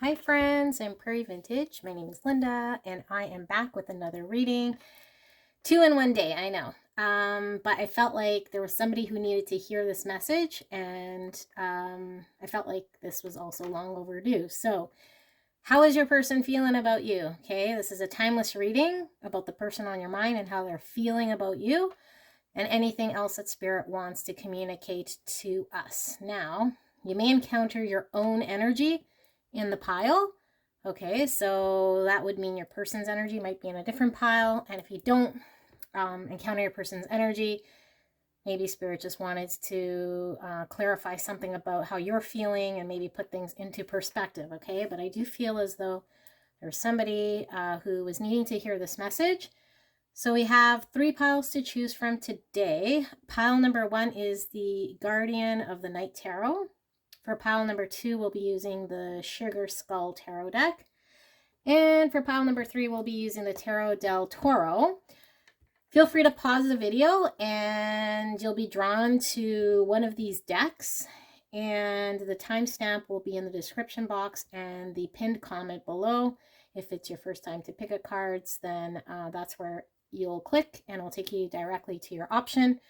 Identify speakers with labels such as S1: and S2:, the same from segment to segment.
S1: Hi friends, I'm Prairie Vintage. My name is Linda and I am back with another reading. 2 in one day, I know. But I felt like there was somebody who needed to hear this message, and I felt like this was also long overdue. So how is your person feeling about you? Okay, this is a timeless reading about the person on your mind and how they're feeling about you and anything else that Spirit wants to communicate to us. Now, you may encounter your own energy in the pile. Okay, so that would mean your person's energy might be in a different pile. And if you don't encounter your person's energy, maybe Spirit just wanted to clarify something about how you're feeling and maybe put things into perspective. Okay, but I do feel as though there's somebody who was needing to hear this message. So we have 3 piles to choose from today. Pile number 1 is the Guardian of the Night Tarot. For pile number 2, we'll be using the Sugar Skull Tarot deck. And for pile number 3, we'll be using the Tarot del Toro. Feel free to pause the video and you'll be drawn to one of these decks. And the timestamp will be in the description box and the pinned comment below. If it's your first time to pick a cards, then that's where you'll click and it'll take you directly to your option.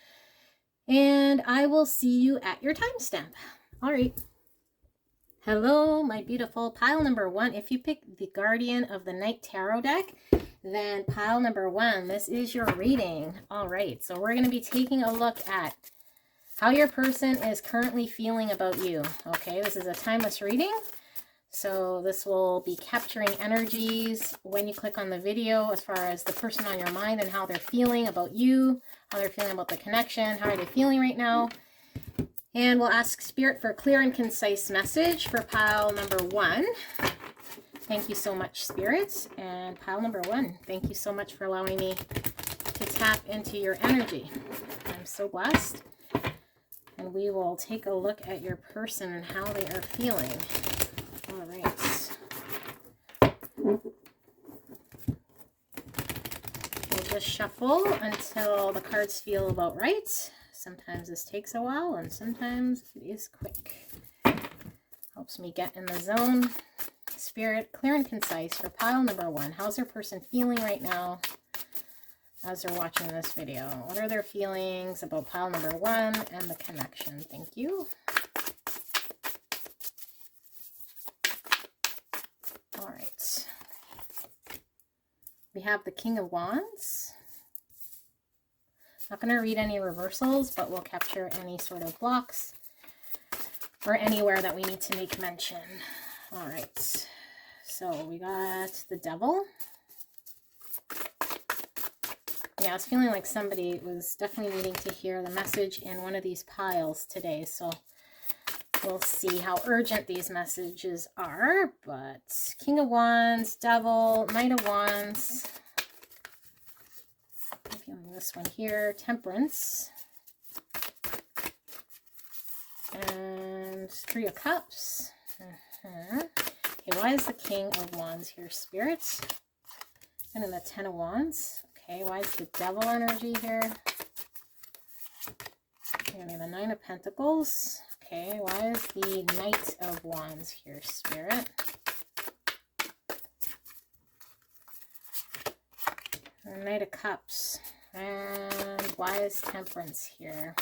S1: And I will see you at your timestamp. All right. Hello, my beautiful pile number 1. If you pick the Guardian of the Night Tarot deck, then pile number 1, this is your reading. All right, so we're going to be taking a look at how your person is currently feeling about you. Okay, this is a timeless reading. So this will be capturing energies when you click on the video as far as the person on your mind and how they're feeling about you, how they're feeling about the connection, how are they feeling right now. And we'll ask Spirit for a clear and concise message for pile number 1. Thank you so much, Spirit. And pile number 1, thank you so much for allowing me to tap into your energy. I'm so blessed. And we will take a look at your person and how they are feeling. All right. We'll just shuffle until the cards feel about right. Sometimes this takes a while and sometimes it is quick. Helps me get in the zone. Spirit, clear and concise for pile number 1. How's their person feeling right now as they're watching this video? What are their feelings about pile number 1 and the connection? Thank you. All right. We have the King of Wands. Not going to read any reversals, but we'll capture any sort of blocks or anywhere that we need to make mention. All right. So we got the Devil. Yeah, I was feeling like somebody was definitely needing to hear the message in one of these piles today. So we'll see how urgent these messages are. But King of Wands, Devil, Knight of Wands. I'm feeling this one here, Temperance. And 3 of Cups. Okay, why is the King of Wands here, Spirits? And then the 10 of Wands. Okay, why is the Devil energy here? Okay, the 9 of Pentacles. Okay, why is the Knight of Wands here, Spirit? The Knight of Cups. And why is Temperance here?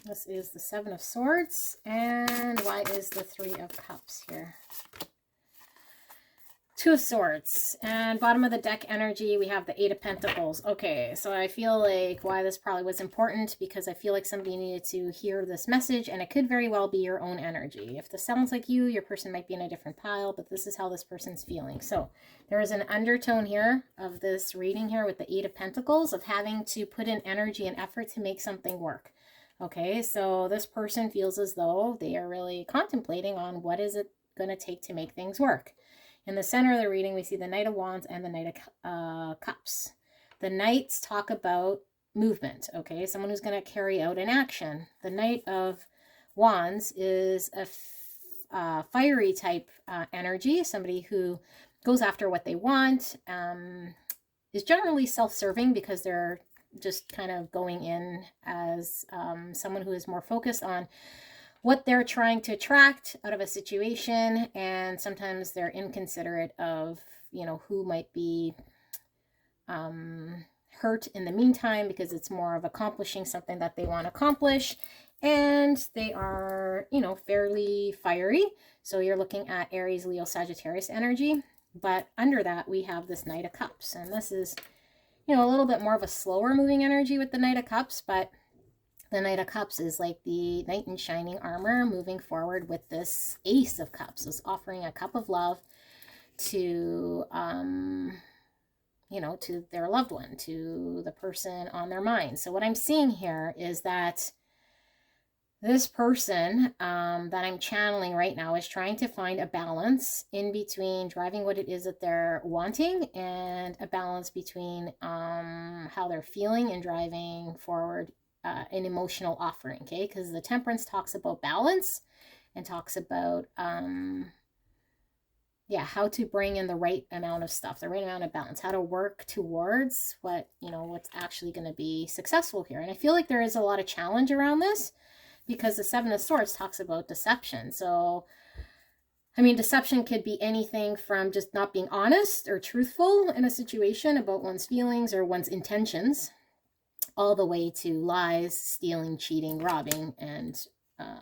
S1: This is the 7 of Swords. And why is the 3 of Cups here? 2 of Swords. And bottom of the deck energy, we have the 8 of Pentacles. Okay, so I feel like why this probably was important, because I feel like somebody needed to hear this message, and it could very well be your own energy. If this sounds like you, your person might be in a different pile, but this is how this person's feeling. So there is an undertone here of this reading here with the 8 of Pentacles of having to put in energy and effort to make something work. Okay, so this person feels as though they are really contemplating on what is it going to take to make things work. In the center of the reading, we see the Knight of Wands and the Knight of Cups. The Knights talk about movement, okay? Someone who's going to carry out an action. The Knight of Wands is a fiery type energy, somebody who goes after what they want, is generally self-serving because they're just kind of going in as someone who is more focused on what they're trying to attract out of a situation, and sometimes they're inconsiderate of, you know, who might be hurt in the meantime, because it's more of accomplishing something that they want to accomplish. And they are, you know, fairly fiery. So you're looking at Aries, Leo, Sagittarius energy. But under that, we have this Knight of Cups. And this is, you know, a little bit more of a slower moving energy with the Knight of Cups. But the Knight of Cups is like the knight in shining armor moving forward with this Ace of Cups. Is offering a cup of love to, you know, to their loved one, to the person on their mind. So what I'm seeing here is that this person that I'm channeling right now is trying to find a balance in between driving what it is that they're wanting, and a balance between how they're feeling and driving forward an emotional offering, okay? Because the Temperance talks about balance and talks about yeah, how to bring in the right amount of stuff, the right amount of balance, how to work towards what, you know, what's actually going to be successful here. And I feel like there is a lot of challenge around this, because the Seven of Swords talks about deception. So, I mean, deception could be anything from just not being honest or truthful in a situation about one's feelings or one's intentions, all the way to lies, stealing, cheating, robbing, and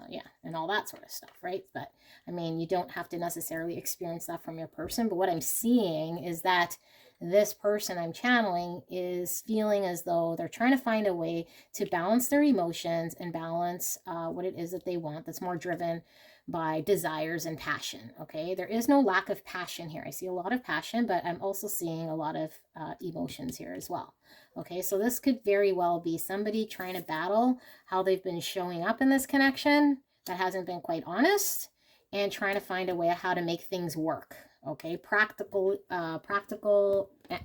S1: yeah, and all that sort of stuff, right? But I mean, you don't have to necessarily experience that from your person. But what I'm seeing is that this person I'm channeling is feeling as though they're trying to find a way to balance their emotions and balance what it is that they want, that's more driven by desires and passion. Okay, there is no lack of passion here. I see a lot of passion, but I'm also seeing a lot of emotions here as well. Okay, so this could very well be somebody trying to battle how they've been showing up in this connection that hasn't been quite honest, and trying to find a way of how to make things work. Okay, practical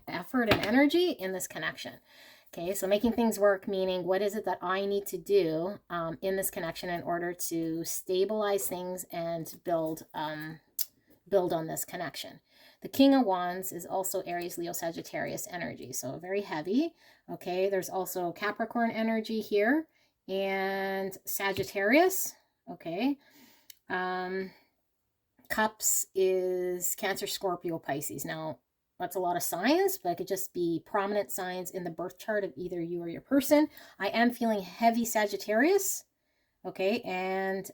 S1: effort and energy in this connection. Okay, so making things work, meaning what is it that I need to do in this connection in order to stabilize things and build on this connection. The King of Wands is also Aries, Leo, Sagittarius energy, so very heavy. Okay, there's also Capricorn energy here and Sagittarius. Okay, Cups is Cancer, Scorpio, Pisces. Now, that's a lot of signs, but it could just be prominent signs in the birth chart of either you or your person. I am feeling heavy Sagittarius. Okay, and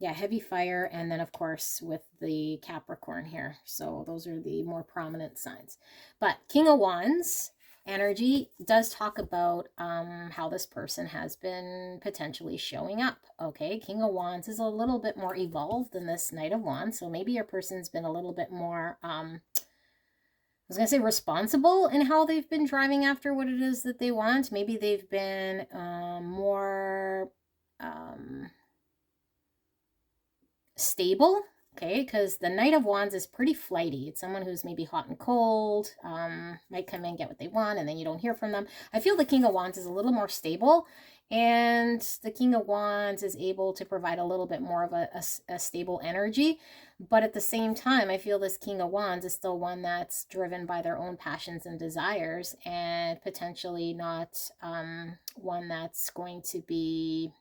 S1: yeah, heavy fire, and then of course with the Capricorn here. So those are the more prominent signs. But King of Wands energy does talk about how this person has been potentially showing up. Okay, King of Wands is a little bit more evolved than this Knight of Wands. So maybe your person's been a little bit more, I was going to say responsible in how they've been driving after what it is that they want. Maybe they've been more stable, okay, because the Knight of Wands is pretty flighty. It's someone who's maybe hot and cold, might come in, get what they want, and then you don't hear from them. I feel the King of Wands is a little more stable, and the King of Wands is able to provide a little bit more of a stable energy. But at the same time, I feel this King of Wands is still one that's driven by their own passions and desires, and potentially not one that's going to be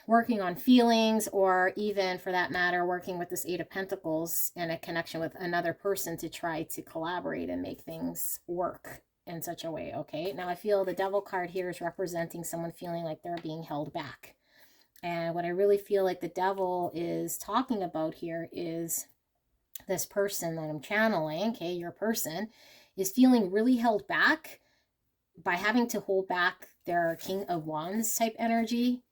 S1: working on feelings, or even for that matter working with this Eight of Pentacles in a connection with another person to try to collaborate and make things work in such a way. Okay, now I feel the Devil card here is representing someone feeling like they're being held back. And what I really feel like the Devil is talking about here is this person that I'm channeling, okay, your person, is feeling really held back by having to hold back their King of Wands type energy,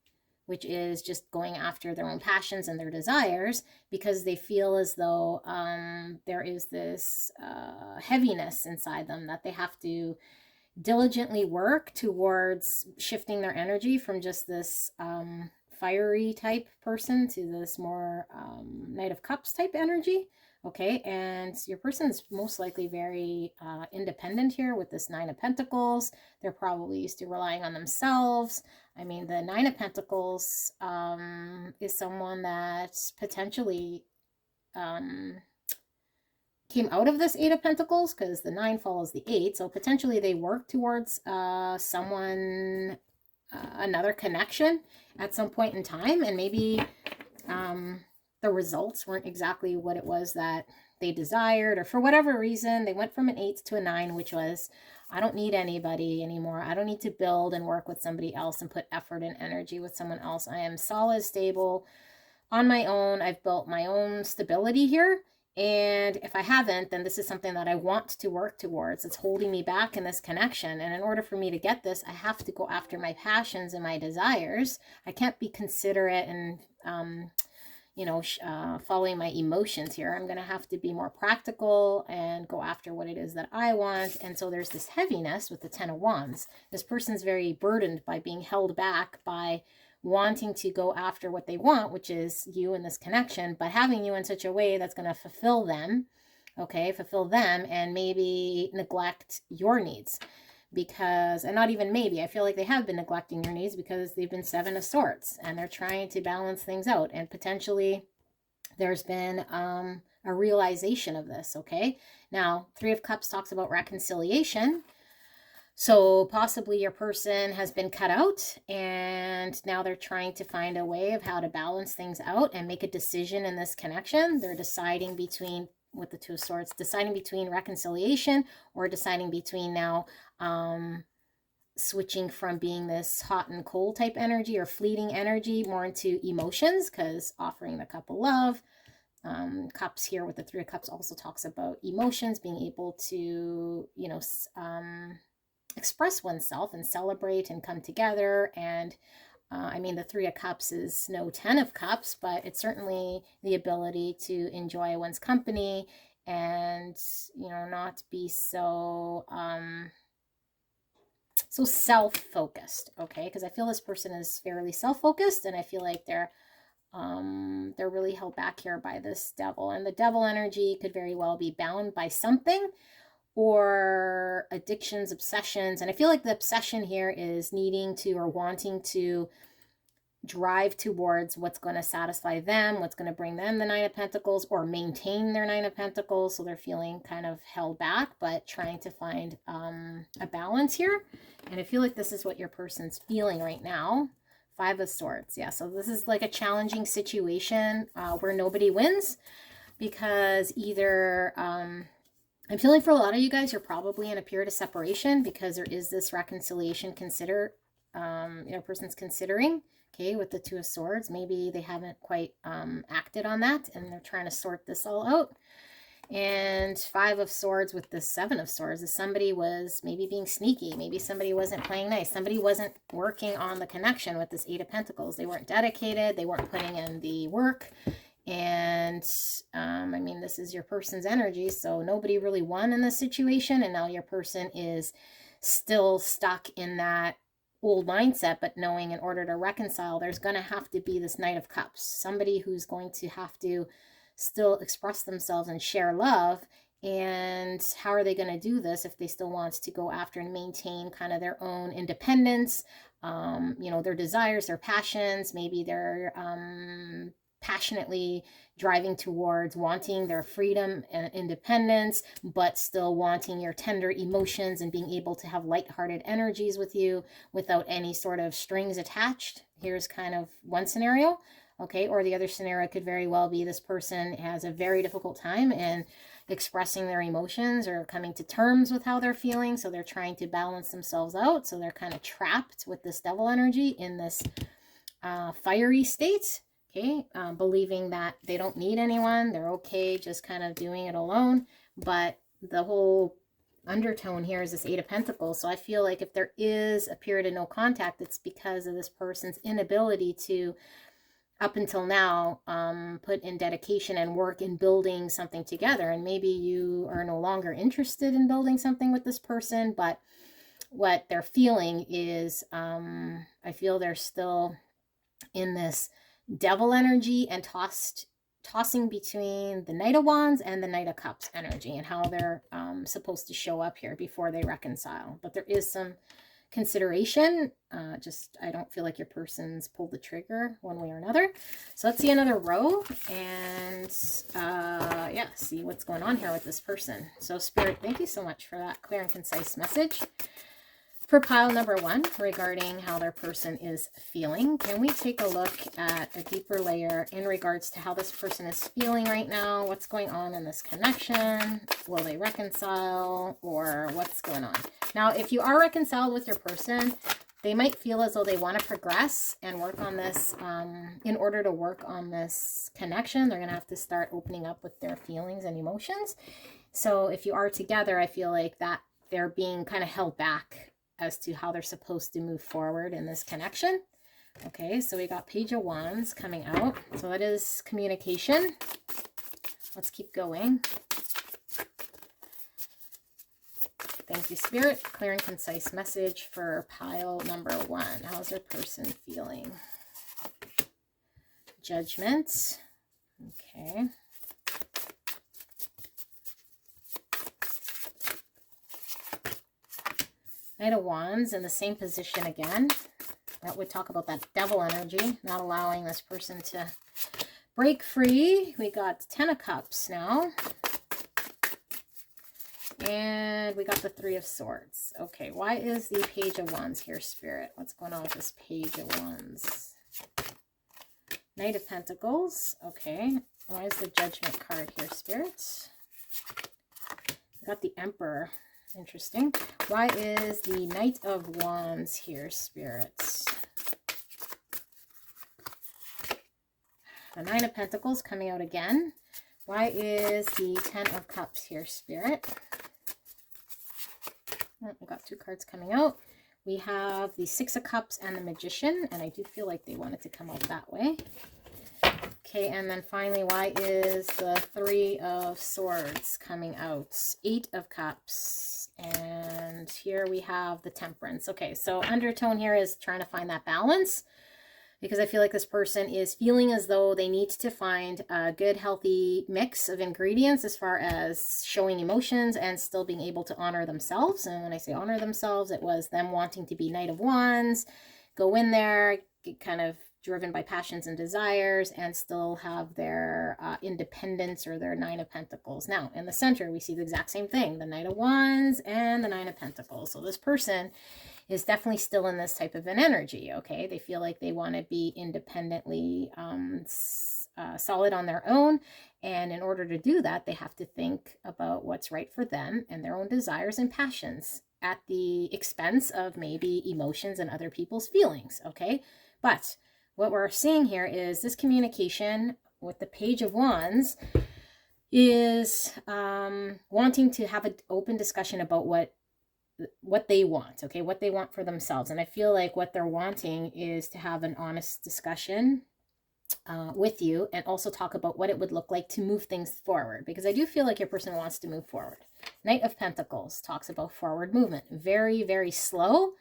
S1: which is just going after their own passions and their desires, because they feel as though there is this heaviness inside them that they have to diligently work towards shifting their energy from just this fiery type person to this more Knight of Cups type energy. Okay, and your person's most likely very independent here with this Nine of Pentacles. They're probably used to relying on themselves. I mean, the Nine of Pentacles is someone that potentially came out of this Eight of Pentacles, because the 9 follows the 8. So potentially they work towards someone another connection at some point in time, and maybe the results weren't exactly what it was that they desired, or for whatever reason they went from an 8 to a 9, which was, I don't need anybody anymore. I don't need to build and work with somebody else and put effort and energy with someone else. I am solid, stable on my own. I've built my own stability here. And if I haven't, then this is something that I want to work towards. It's holding me back in this connection. And in order for me to get this, I have to go after my passions and my desires. I can't be considerate and, following my emotions here. I'm going to have to be more practical and go after what it is that I want. And so there's this heaviness with the 10 of Wands. This person's very burdened by being held back by wanting to go after what they want, which is you in this connection, but having you in such a way that's going to fulfill them, and maybe neglect your needs. Because, and not even maybe, I feel like they have been neglecting your needs because they've been 7 of Swords and they're trying to balance things out. And potentially there's been a realization of this, okay? Now, 3 of Cups talks about reconciliation. So possibly your person has been cut out and now they're trying to find a way of how to balance things out and make a decision in this connection. They're deciding between, with the 2 of Swords, deciding between reconciliation or deciding between now switching from being this hot and cold type energy or fleeting energy more into emotions, because offering the Cup of Love, Cups here with the 3 of Cups also talks about emotions, being able to, express oneself and celebrate and come together. And the 3 of Cups is no 10 of Cups, but it's certainly the ability to enjoy one's company and, not be so self-focused, okay? Because I feel this person is fairly self-focused, and I feel like they're really held back here by this Devil. And the Devil energy could very well be bound by something, or addictions, obsessions. And I feel like the obsession here is needing to or wanting to drive towards what's going to satisfy them, what's going to bring them the 9 of Pentacles, or maintain their 9 of Pentacles. So they're feeling kind of held back, but trying to find a balance here. And I feel like this is what your person's feeling right now. 5 of Swords. Yeah, so this is like a challenging situation where nobody wins, because either I'm feeling for a lot of you guys, you're probably in a period of separation because there is this reconciliation person's considering, okay, with the 2 of Swords. Maybe they haven't quite acted on that and they're trying to sort this all out. And 5 of Swords with the 7 of Swords is somebody was maybe being sneaky. Maybe somebody wasn't playing nice. Somebody wasn't working on the connection with this 8 of Pentacles. They weren't dedicated. They weren't putting in the work. And this is your person's energy, so nobody really won in this situation, and now your person is still stuck in that old mindset, but knowing in order to reconcile, there's going to have to be this Knight of Cups, somebody who's going to have to still express themselves and share love. And how are they going to do this if they still want to go after and maintain kind of their own independence, their desires, their passions? Maybe they're passionately driving towards wanting their freedom and independence, but still wanting your tender emotions and being able to have lighthearted energies with you without any sort of strings attached. Here's kind of one scenario, okay? Or the other scenario could very well be this person has a very difficult time in expressing their emotions or coming to terms with how they're feeling, so they're trying to balance themselves out, so they're kind of trapped with this Devil energy in this fiery state. Okay, believing that they don't need anyone, they're okay just kind of doing it alone. But the whole undertone here is this 8 of Pentacles. So I feel like if there is a period of no contact, it's because of this person's inability to, up until now, put in dedication and work in building something together. And maybe you are no longer interested in building something with this person, but what they're feeling is, I feel they're still in this Devil energy and tossing between the Knight of Wands and the Knight of Cups energy, and how they're supposed to show up here before they reconcile. But there is some consideration. I don't feel like your person's pulled the trigger one way or another. So let's see another row and see what's going on here with this person. So Spirit, thank you so much for that clear and concise message. For pile number 1, regarding how their person is feeling, can we take a look at a deeper layer in regards to how this person is feeling right now? What's going on in this connection? Will they reconcile, or what's going on? Now, if you are reconciled with your person, they might feel as though they want to progress and work on this. In order to work on this connection, they're going to have to start opening up with their feelings and emotions. So if you are together, I feel like that they're being kind of held back as to how they're supposed to move forward in this connection. Okay, so we got Page of Wands coming out. So that is communication. Let's keep going. Thank you, Spirit. Clear and concise message for pile number 1. How's your person feeling? Judgment. Okay. Knight of Wands in the same position again. That would talk about that devil energy, not allowing this person to break free. We got 10 of Cups now. And we got the 3 of Swords. Okay, why is the Page of Wands here, Spirit? What's going on with this Page of Wands? Knight of Pentacles. Okay, why is the Judgment card here, Spirit? We got the Emperor. Interesting. Why is the Knight of Wands here, Spirits? The 9 of Pentacles coming out again. Why is the 10 of Cups here, Spirit? Oh, we got 2 cards coming out. We have the 6 of Cups and the Magician, and I do feel like they wanted to come out that way. Okay, and then finally, why is the 3 of Swords coming out? 8 of Cups, and here we have the Temperance. Okay, so undertone here is trying to find that balance, because I feel like this person is feeling as though they need to find a good, healthy mix of ingredients as far as showing emotions and still being able to honor themselves. And when I say honor themselves, it was them wanting to be Knight of Wands, go in there, get kind of driven by passions and desires, and still have their independence, or their 9 of Pentacles. Now, in the center, we see the exact same thing, the Knight of Wands and the 9 of Pentacles. So this person is definitely still in this type of an energy, okay? They feel like they want to be independently solid on their own, and in order to do that, they have to think about what's right for them and their own desires and passions at the expense of maybe emotions and other people's feelings, okay? But what we're seeing here is this communication with the Page of Wands is wanting to have an open discussion about what they want, okay, what they want for themselves. And I feel like what they're wanting is to have an honest discussion with you, and also talk about what it would look like to move things forward, because I do feel like your person wants to move forward. Knight of Pentacles talks about forward movement, very, very slow.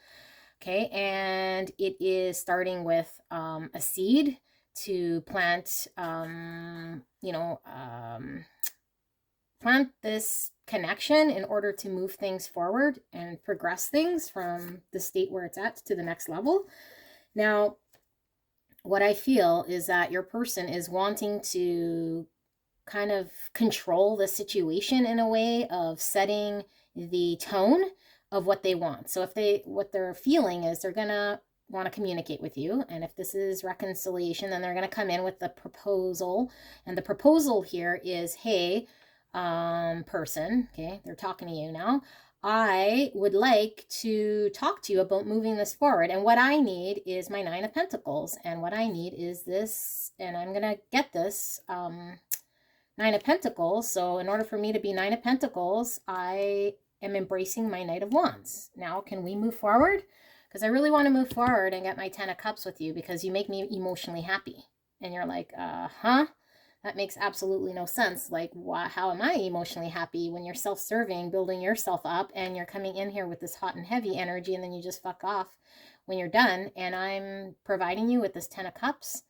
S1: Okay, and it is starting with a seed to plant, plant this connection in order to move things forward and progress things from the state where it's at to the next level. Now, what I feel is that your person is wanting to kind of control the situation in a way of setting the tone of what they want. So if what they're feeling is they're gonna want to communicate with you, and if this is reconciliation, then they're gonna come in with the proposal, and the proposal here is, hey, person, okay, they're talking to you now, I would like to talk to you about moving this forward, and what I need is my 9 of Pentacles, and what I need is this, and I'm gonna get this 9 of Pentacles. So in order for me to be 9 of Pentacles, I am embracing my Knight of Wands. Now, can we move forward? Because I really want to move forward and get my 10 of Cups with you, because you make me emotionally happy. And you're like, huh? That makes absolutely no sense. Like, how am I emotionally happy when you're self-serving, building yourself up, and you're coming in here with this hot and heavy energy, and then you just fuck off when you're done, and I'm providing you with this 10 of Cups?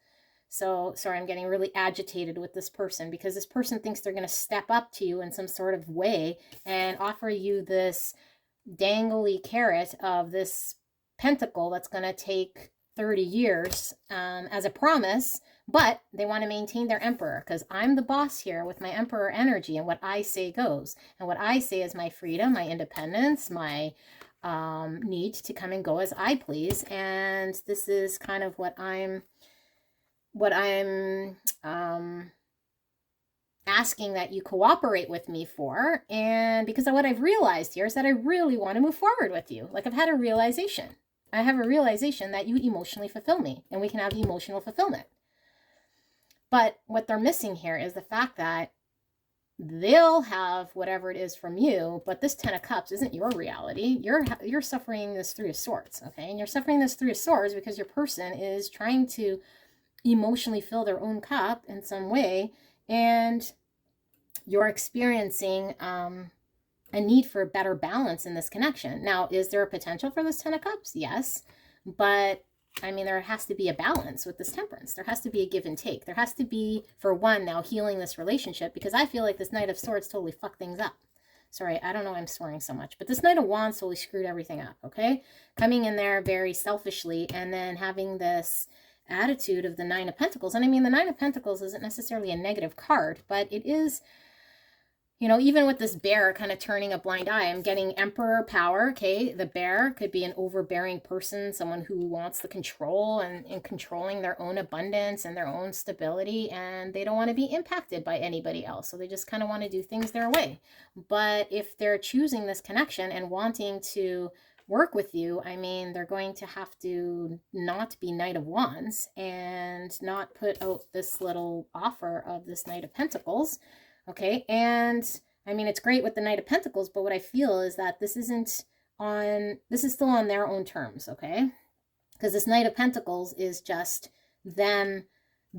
S1: So, sorry, I'm getting really agitated with this person, because this person thinks they're going to step up to you in some sort of way and offer you this dangly carrot of this pentacle that's going to take 30 years as a promise, but they want to maintain their emperor, because I'm the boss here with my emperor energy, and what I say goes. And what I say is my freedom, my independence, my need to come and go as I please. And this is kind of what I'm asking that you cooperate with me for. And because of what I've realized here is that I really want to move forward with you. Like, I've had a realization. I have a realization that you emotionally fulfill me, and we can have emotional fulfillment. But what they're missing here is the fact that they'll have whatever it is from you, but this 10 of Cups isn't your reality. You're suffering this 3 of Swords, okay? And you're suffering this 3 of Swords because your person is trying to emotionally fill their own cup in some way, and you're experiencing a need for a better balance in this connection. Now, is there a potential for this 10 of Cups? Yes, but I mean, there has to be a balance with this Temperance. There has to be a give and take. There has to be, for one, now healing this relationship, because I feel like this Knight of Swords totally fucked things up. Sorry, I don't know why I'm swearing so much, but this Knight of Wands totally screwed everything up, okay? Coming in there very selfishly and then having this attitude of the 9 of Pentacles. And I mean, the 9 of Pentacles isn't necessarily a negative card, but it is, you know, even with this bear kind of turning a blind eye, I'm getting Emperor power, okay? The bear could be an overbearing person, someone who wants the control and controlling their own abundance and their own stability, and they don't want to be impacted by anybody else. So they just kind of want to do things their way. But if they're choosing this connection and wanting to work with you, I mean, they're going to have to not be Knight of Wands and not put out this little offer of this Knight of Pentacles. Okay, and I mean, it's great with the Knight of Pentacles, but what I feel is that this is still on their own terms, okay? Because this Knight of Pentacles is just them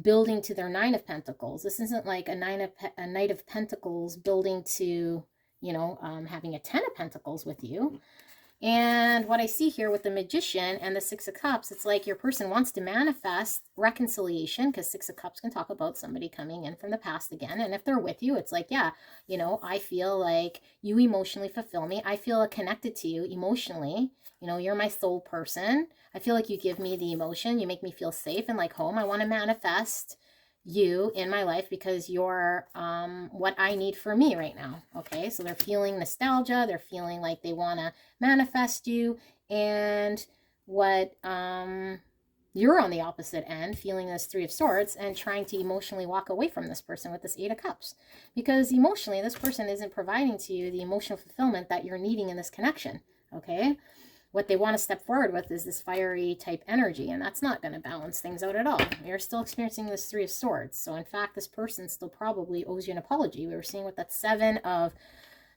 S1: building to their 9 of Pentacles. This isn't like a Knight of Pentacles building to, you know, having a 10 of Pentacles with you. And what I see here with the Magician and the 6 of Cups, it's like your person wants to manifest reconciliation, because 6 of Cups can talk about somebody coming in from the past again. And if they're with you, it's like, yeah, you know, I feel like you emotionally fulfill me. I feel connected to you emotionally. You know, you're my soul person. I feel like you give me the emotion. You make me feel safe and like home. I want to manifest you in my life because you're what I need for me right now. Okay, so they're feeling nostalgia, they're feeling like they want to manifest you, and what you're on the opposite end, feeling this 3 of Swords and trying to emotionally walk away from this person with this 8 of Cups, because emotionally this person isn't providing to you the emotional fulfillment that you're needing in this connection. Okay, what they want to step forward with is this fiery type energy, and that's not going to balance things out at all. You're still experiencing this 3 of Swords. So in fact, this person still probably owes you an apology. We were seeing with that 7 of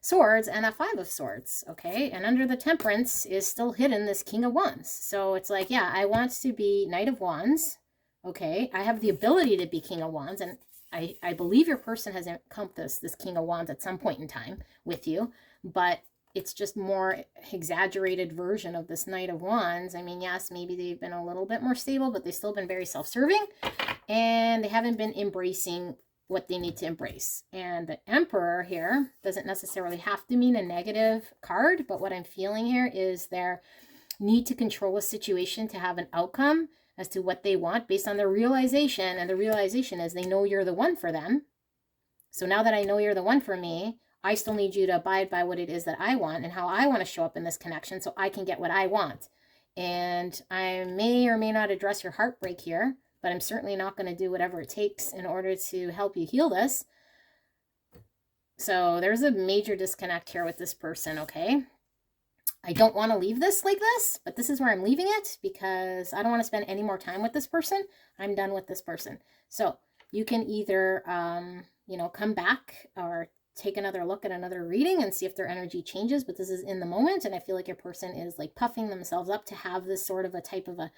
S1: Swords and that 5 of Swords, okay? And under the Temperance is still hidden this King of Wands. So it's like, yeah, I want to be Knight of Wands, okay? I have the ability to be King of Wands, and I believe your person has encompassed this King of Wands at some point in time with you, but it's just more exaggerated version of this Knight of Wands. I mean, yes, maybe they've been a little bit more stable, but they've still been very self-serving, and they haven't been embracing what they need to embrace. And the Emperor here doesn't necessarily have to mean a negative card, but what I'm feeling here is their need to control a situation to have an outcome as to what they want based on their realization, and the realization is they know you're the one for them. So now that I know you're the one for me, I still need you to abide by what it is that I want and how I want to show up in this connection so I can get what I want. And I may or may not address your heartbreak here, but I'm certainly not going to do whatever it takes in order to help you heal this. So there's a major disconnect here with this person, okay? I don't want to leave this like this, but this is where I'm leaving it because I don't want to spend any more time with this person. I'm done with this person. So you can either, you know, come back or take another look at another reading and see if their energy changes, but this is in the moment, and I feel like your person is like puffing themselves up to have this sort of a type of a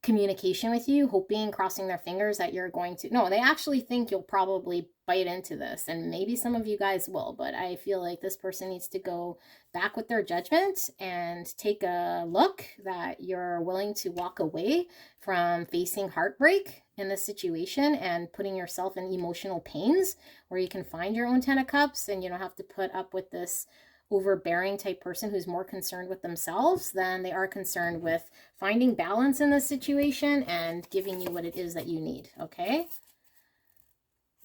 S1: communication with you, hoping, crossing their fingers that you're going to, no, they actually think you'll probably bite into this, and maybe some of you guys will, but I feel like this person needs to go back with their judgment and take a look that you're willing to walk away from facing heartbreak in this situation and putting yourself in emotional pains where you can find your own 10 of Cups and you don't have to put up with this overbearing type person who's more concerned with themselves than they are concerned with finding balance in this situation and giving you what it is that you need, okay?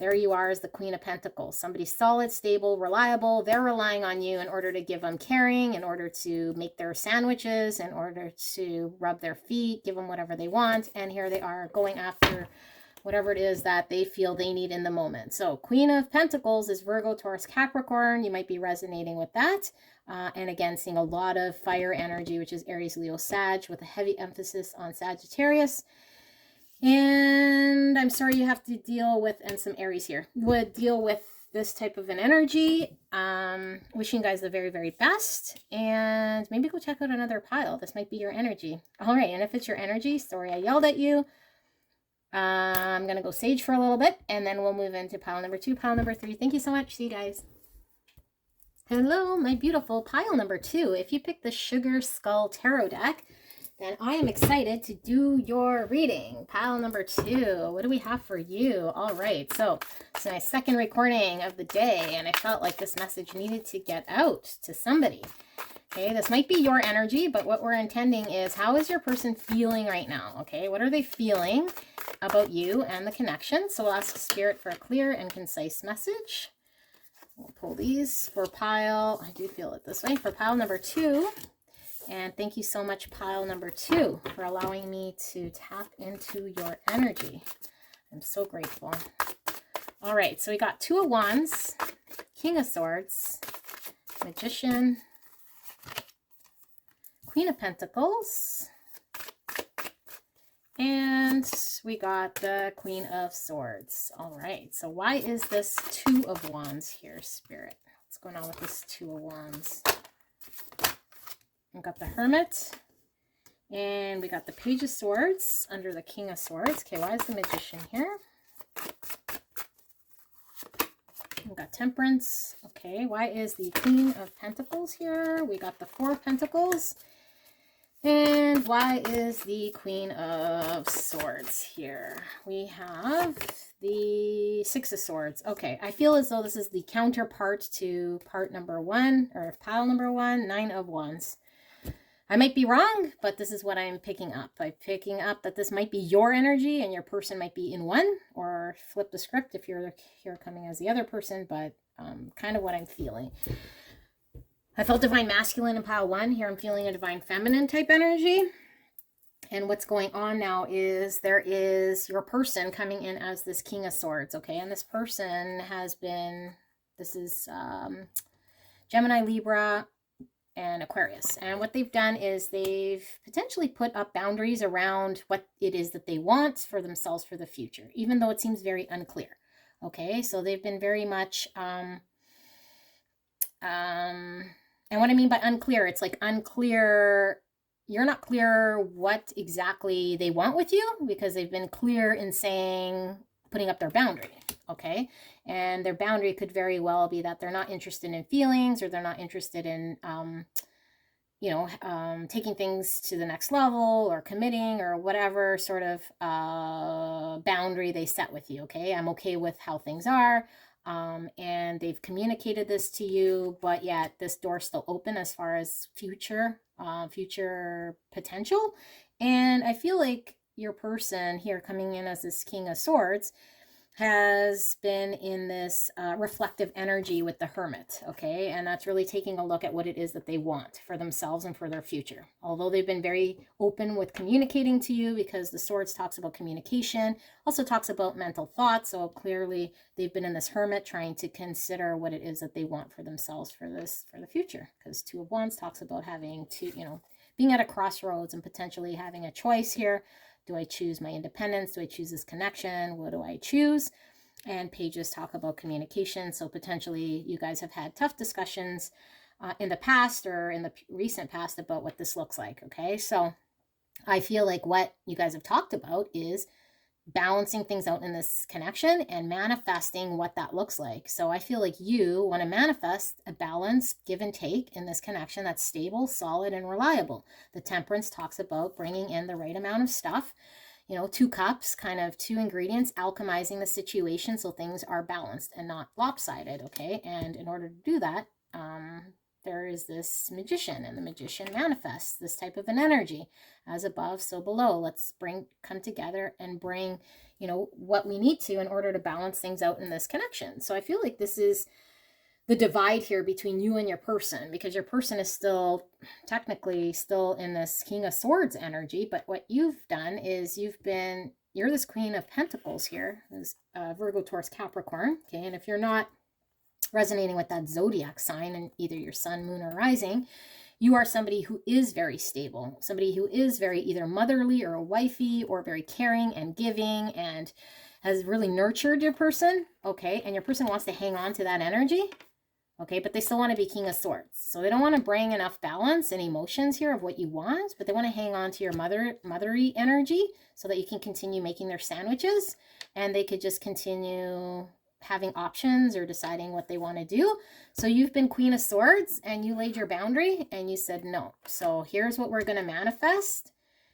S1: there you are as the Queen of Pentacles. Somebody solid, stable, reliable. They're relying on you in order to give them caring, in order to make their sandwiches, in order to rub their feet, give them whatever they want. And here they are going after whatever it is that they feel they need in the moment. So Queen of Pentacles is Virgo, Taurus, Capricorn. You might be resonating with that. And again, seeing a lot of fire energy, which is Aries, Leo, Sag, with a heavy emphasis on Sagittarius. And I'm sorry you have to deal with, and some Aries here, would deal with this type of an energy. Wishing you guys the very, very best. And maybe go check out another pile. This might be your energy. All right, and if it's your energy, sorry I yelled at you. I'm going to go sage for a little bit, and then we'll move into pile number 2, pile number 3. Thank you so much. See you guys. Hello, my beautiful pile number 2. If you pick the Sugar Skull Tarot deck, then I am excited to do your reading. Pile number 2. What do we have for you? All right, so it's my second recording of the day, and I felt like this message needed to get out to somebody. Okay, this might be your energy, but what we're intending is, how is your person feeling right now? Okay, what are they feeling about you and the connection? So we'll ask Spirit for a clear and concise message. We'll pull these for pile, I do feel it this way, for pile number 2. And thank you so much, pile number 2, for allowing me to tap into your energy. I'm so grateful. All right, so we got 2 of Wands, King of Swords, Magician, Queen of Pentacles, and we got the Queen of Swords. All right, so why is this 2 of Wands here, Spirit? What's going on with this 2 of Wands? We got the Hermit, and we got the Page of Swords under the King of Swords. Okay, why is the Magician here? We got Temperance. Okay, why is the Queen of Pentacles here? We got the 4 of Pentacles. And why is the Queen of Swords here? We have the 6 of Swords. Okay, I feel as though this is the counterpart to part number 1, or pile number 1, 9 of Wands. I might be wrong, but this is what I'm picking up. I'm picking up that this might be your energy and your person might be in 1, or flip the script if you're here coming as the other person, but kind of what I'm feeling. I felt Divine Masculine in pile 1. Here I'm feeling a Divine Feminine type energy. And what's going on now is there is your person coming in as this King of Swords, okay? And this person has been, this is Gemini, Libra, and Aquarius. And what they've done is they've potentially put up boundaries around what it is that they want for themselves for the future, even though it seems very unclear, okay? So they've been very much... and what I mean by unclear, it's like unclear, you're not clear what exactly they want with you, because they've been clear in saying, putting up their boundary, okay? And their boundary could very well be that they're not interested in feelings, or they're not interested in, taking things to the next level, or committing, or whatever sort of boundary they set with you, okay? I'm okay with how things are. And they've communicated this to you, but yet this door's still open as far as future potential. And I feel like your person here coming in as this King of Swords has been in this reflective energy with the Hermit, okay? And that's really taking a look at what it is that they want for themselves and for their future. Although they've been very open with communicating to you, because the Swords talks about communication, also talks about mental thoughts. So clearly they've been in this Hermit trying to consider what it is that they want for themselves for the future. Because 2 of Wands talks about having to, being at a crossroads and potentially having a choice here. Do I choose my independence? Do I choose this connection? What do I choose? And pages talk about communication. So potentially you guys have had tough discussions in the past, or in the recent past, about what this looks like. Okay, so I feel like what you guys have talked about is balancing things out in this connection and manifesting what that looks like. So I feel like you want to manifest a balanced give and take in this connection that's stable, solid, and reliable. The Temperance talks about bringing in the right amount of stuff, 2 cups, kind of 2 ingredients, alchemizing the situation so things are balanced and not lopsided, okay? And in order to do that, there is this Magician, and the Magician manifests this type of an energy. As above, so below. Let's come together and bring, you know, what we need to in order to balance things out in this connection. So I feel like this is the divide here between you and your person, because your person is still technically still in this King of Swords energy. But what you've done is you're this Queen of Pentacles here, this Virgo, Taurus, Capricorn. Okay. And if you're not resonating with that zodiac sign and either your sun, moon, or rising, you are somebody who is very stable, somebody who is very either motherly or a wifey or very caring and giving and has really nurtured your person. Okay. And your person wants to hang on to that energy. Okay, but they still want to be King of Swords. So they don't want to bring enough balance and emotions here of what you want, but they want to hang on to your mothery energy so that you can continue making their sandwiches and they could just continue having options or deciding what they want to do. So you've been Queen of Swords and you laid your boundary and you said no. So here's what we're going to manifest,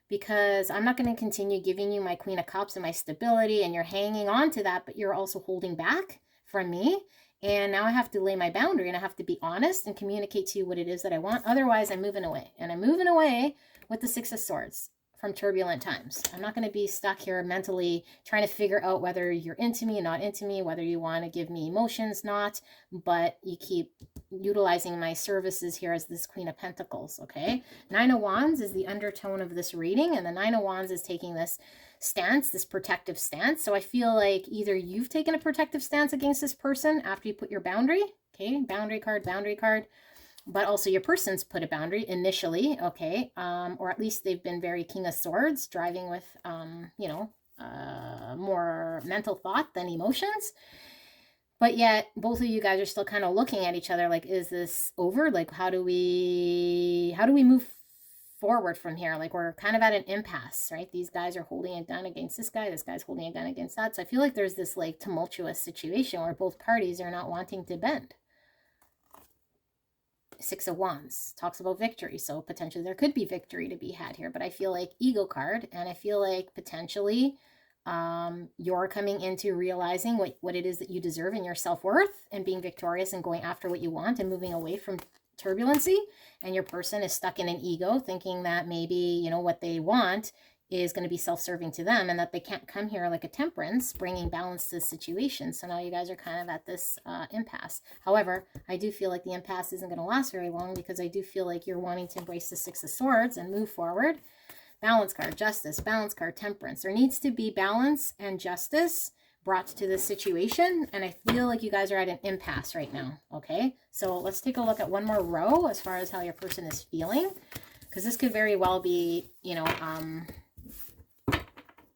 S1: because I'm not going to continue giving you my Queen of Cups and my stability and you're hanging on to that, but you're also holding back from me. And now I have to lay my boundary and I have to be honest and communicate to you what it is that I want. Otherwise, I'm moving away. And I'm moving away with the Six of Swords from turbulent times. I'm not going to be stuck here mentally trying to figure out whether you're into me, not into me, whether you want to give me emotions, not, but you keep utilizing my services here as this Queen of Pentacles, okay? Nine of Wands is the undertone of this reading, and the Nine of Wands is taking this stance, this protective stance. So I feel like either you've taken a protective stance against this person after you put your boundary, okay, boundary card, but also your person's put a boundary initially, okay, or at least they've been very King of Swords, driving with, you know, more mental thought than emotions. But yet both of you guys are still kind of looking at each other like, is this over? Like, how do we move forward from here? Like, we're kind of at an impasse, right? These guys are holding a gun against this guy's holding a gun against that. So I feel like there's this like tumultuous situation where both parties are not wanting to bend. Six of Wands talks about victory, so potentially there could be victory to be had here, but I feel like ego card, and I feel like potentially you're coming into realizing what it is that you deserve and your self-worth and being victorious and going after what you want and moving away from turbulency, and your person is stuck in an ego thinking that maybe, you know, what they want is going to be self-serving to them and that they can't come here like a temperance, bringing balance to the situation. So now you guys are kind of at this impasse. However, I do feel like the impasse isn't going to last very long, because I do feel like you're wanting to embrace the Six of Swords and move forward. Balance card, justice, balance card, temperance. There needs to be balance and justice brought to this situation, and I feel like you guys are at an impasse right now, okay? So let's take a look at one more row as far as how your person is feeling, because this could very well be, you know,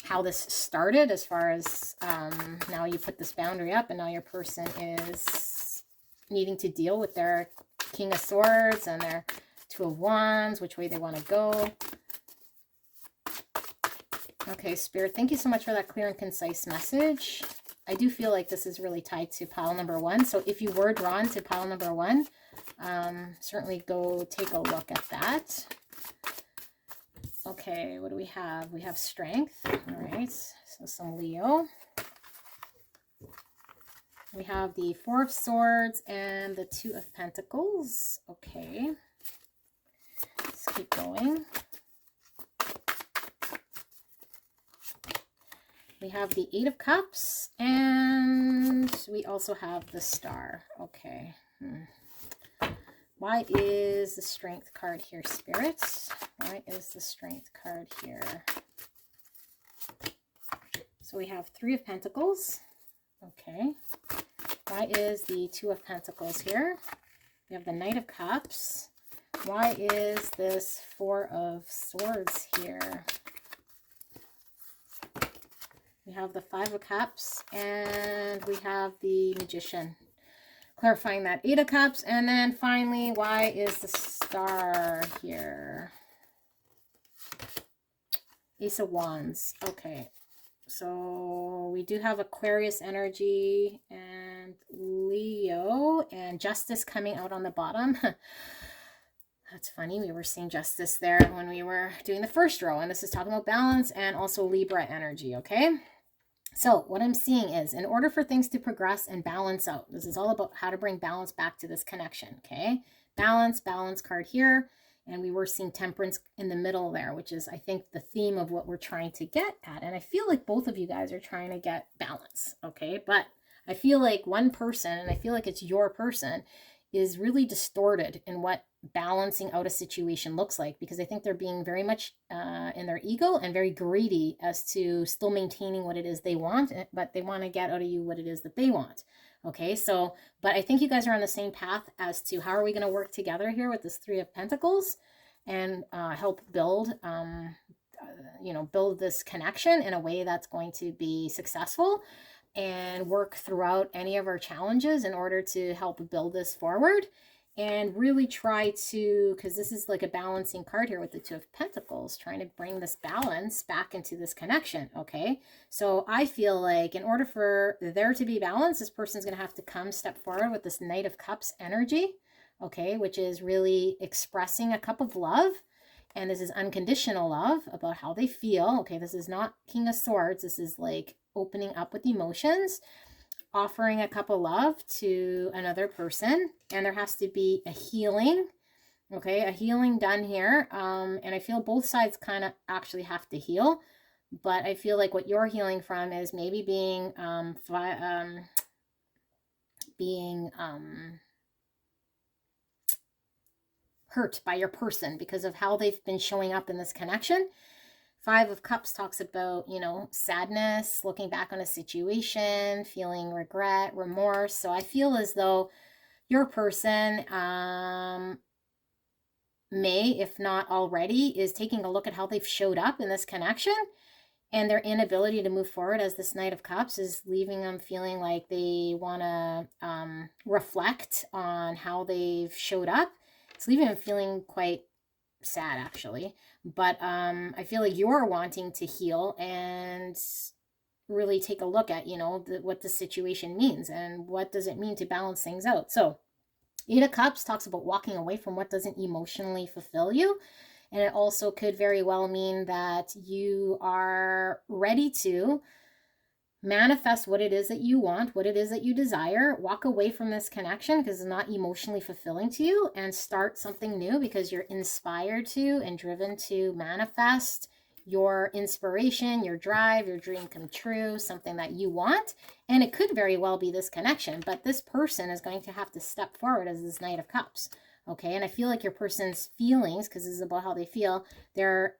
S1: how this started as far as now you put this boundary up and now your person is needing to deal with their King of Swords and their Two of Wands, which way they want to go. Okay, Spirit, thank you so much for that clear and concise message. I do feel like this is really tied to pile number one. So if you were drawn to pile number one, certainly go take a look at that. Okay, what do we have? We have strength. All right, so some Leo. We have the Four of Swords and the Two of Pentacles. Okay, let's keep going. We have the Eight of Cups, and we also have the Star. Okay. Why is the Strength card here, Spirits? Why is the Strength card here? So we have Three of Pentacles. Okay. Why is the Two of Pentacles here? We have the Knight of Cups. Why is this Four of Swords here? We have the Five of Cups, and we have the Magician. Clarifying that Eight of Cups, and then finally, why is the Star here? Ace of Wands. Okay, so we do have Aquarius energy and Leo, and Justice coming out on the bottom. That's funny. We were seeing Justice there when we were doing the first row, and this is talking about balance and also Libra energy, okay? So what I'm seeing is, in order for things to progress and balance out, this is all about how to bring balance back to this connection, okay? Balance card here. And we were seeing temperance in the middle there, which is, I think, the theme of what we're trying to get at. And I feel like both of you guys are trying to get balance, okay? But I feel like one person, and I feel like it's your person, is really distorted in what balancing out a situation looks like, because I think they're being very much in their ego and very greedy as to still maintaining what it is they want, but they want to get out of you what it is that they want. Okay, so, but I think you guys are on the same path as to how are we going to work together here with this Three of Pentacles and help build, build this connection in a way that's going to be successful, and work throughout any of our challenges in order to help build this forward. And really try to, because this is like a balancing card here with the Two of Pentacles, trying to bring this balance back into this connection, okay? So I feel like in order for there to be balance, this person's going to have to come step forward with this Knight of Cups energy, okay, which is really expressing a cup of love. And this is unconditional love about how they feel, okay? This is not King of Swords. This is like opening up with emotions, offering a cup of love to another person, and there has to be a healing, okay, a healing done here. And I feel both sides kind of actually have to heal, but I feel like what you're healing from is maybe being hurt by your person because of how they've been showing up in this connection. Five of Cups talks about, sadness, looking back on a situation, feeling regret, remorse. So I feel as though your person may, if not already, is taking a look at how they've showed up in this connection, and their inability to move forward as this Knight of Cups is leaving them feeling like they want to reflect on how they've showed up. It's leaving them feeling quite sad, actually. But I feel like you're wanting to heal and really take a look at, what the situation means and what does it mean to balance things out. So Eight of Cups talks about walking away from what doesn't emotionally fulfill you. And it also could very well mean that you are ready to manifest what it is that you want, what it is that you desire, walk away from this connection because it's not emotionally fulfilling to you, and start something new because you're inspired to and driven to manifest your inspiration, your drive, your dream come true, something that you want. And it could very well be this connection, but this person is going to have to step forward as this Knight of Cups. Okay, and I feel like your person's feelings, because this is about how they feel, they're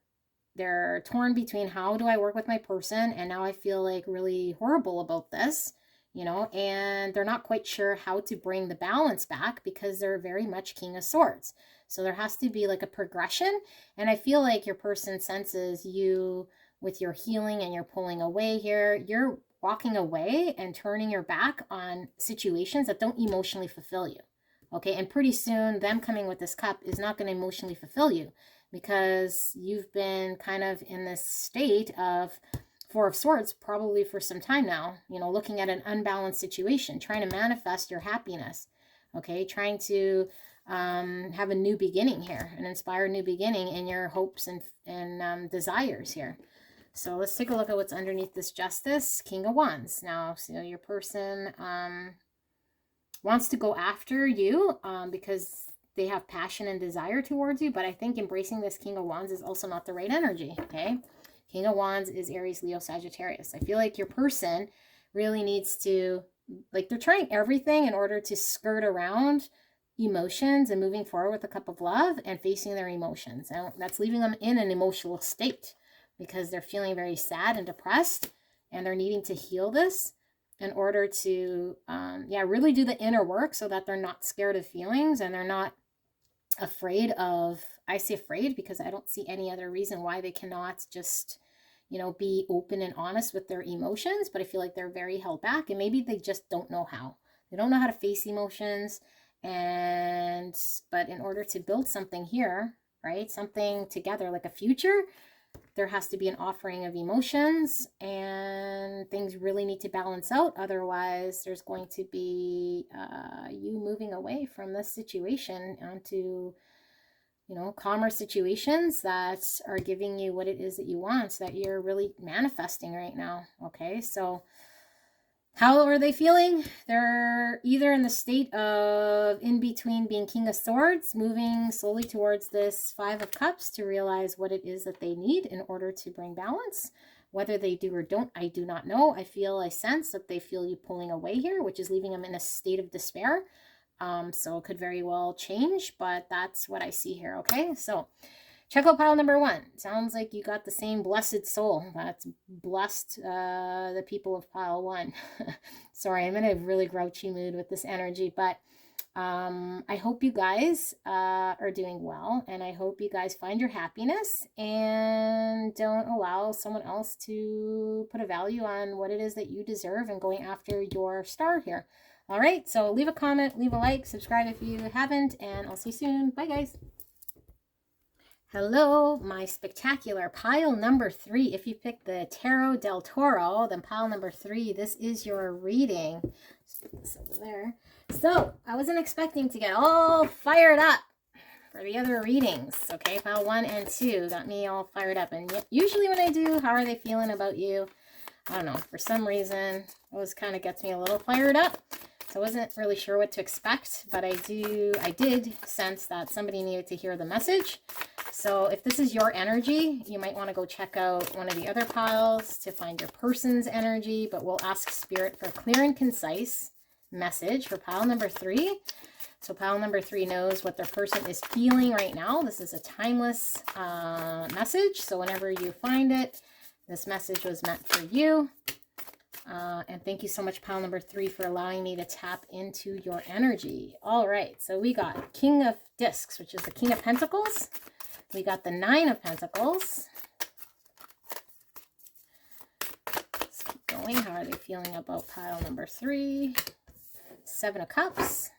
S1: torn between how do I work with my person, and now I feel like really horrible about this, and they're not quite sure how to bring the balance back because they're very much King of Swords. So there has to be like a progression, and I feel like your person senses you with your healing and you're pulling away here. You're walking away and turning your back on situations that don't emotionally fulfill you. Okay, and pretty soon them coming with this cup is not going to emotionally fulfill you, because you've been kind of in this state of Four of Swords probably for some time now, looking at an unbalanced situation, trying to manifest your happiness, okay, trying to have a new beginning here, an inspired new beginning in your hopes and desires here. So let's take a look at what's underneath this Justice, King of Wands. Now, so your person wants to go after you because they have passion and desire towards you, but I think embracing this King of Wands is also not the right energy, okay? King of Wands is Aries, Leo, Sagittarius. I feel like your person really needs to, they're trying everything in order to skirt around emotions and moving forward with a cup of love and facing their emotions. And that's leaving them in an emotional state because they're feeling very sad and depressed, and they're needing to heal this in order to, really do the inner work so that they're not scared of feelings and they're not afraid of, I say afraid because I don't see any other reason why they cannot just, be open and honest with their emotions, but I feel like they're very held back, and maybe they just don't know how. They don't know how to face emotions, but in order to build something here, right, something together like a future, there has to be an offering of emotions, and things really need to balance out. Otherwise, there's going to be you moving away from this situation onto, calmer situations that are giving you what it is that you want, that you're really manifesting right now. Okay, so How are they feeling? They're either in the state of in between being King of Swords, moving slowly towards this Five of Cups to realize what it is that they need in order to bring balance. Whether they do or don't, I do not know. I sense that they feel you pulling away here, which is leaving them in a state of despair. So it could very well change, but that's what I see here, okay? So check out pile number 1. Sounds like you got the same blessed soul that's blessed the people of pile 1. Sorry, I'm in a really grouchy mood with this energy, but I hope you guys are doing well, and I hope you guys find your happiness and don't allow someone else to put a value on what it is that you deserve and going after your star here. All right, so leave a comment, leave a like, subscribe if you haven't, and I'll see you soon. Bye, guys. Hello, my spectacular pile number 3. If you picked the Tarot del Toro, then pile number 3, this is your reading. Just put this over there. So, I wasn't expecting to get all fired up for the other readings, okay? Pile 1 and 2 got me all fired up. And usually when I do, how are they feeling about you? I don't know. For some reason, it always kind of gets me a little fired up. So I wasn't really sure what to expect, but I did sense that somebody needed to hear the message. So if this is your energy, you might want to go check out one of the other piles to find your person's energy, but we'll ask Spirit for a clear and concise message for pile number 3. So pile number 3 knows what their person is feeling right now. This is a timeless message. So whenever you find it, this message was meant for you. And thank you so much, pile number 3, for allowing me to tap into your energy. All right, so we got King of Discs, which is the King of Pentacles. We got the 9 of Pentacles. Let's keep going. How are they feeling about pile number 3? 7 of Cups.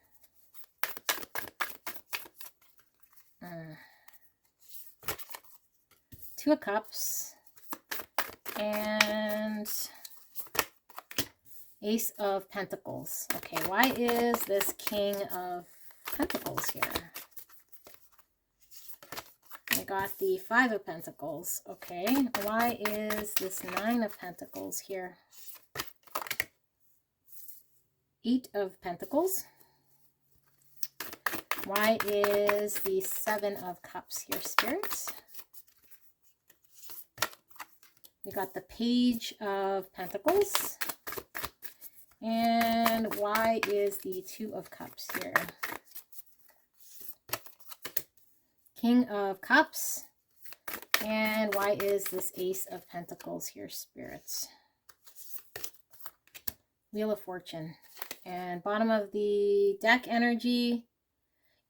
S1: 2 of Cups. And Ace of Pentacles. Okay, why is this King of Pentacles here? I got the 5 of Pentacles. Okay, why is this 9 of Pentacles here? 8 of Pentacles. Why is the 7 of Cups here, Spirit? We got the Page of Pentacles. And why is the 2 of Cups here? King of Cups. And why is this Ace of Pentacles here, Spirits? Wheel of Fortune. And bottom of the deck energy,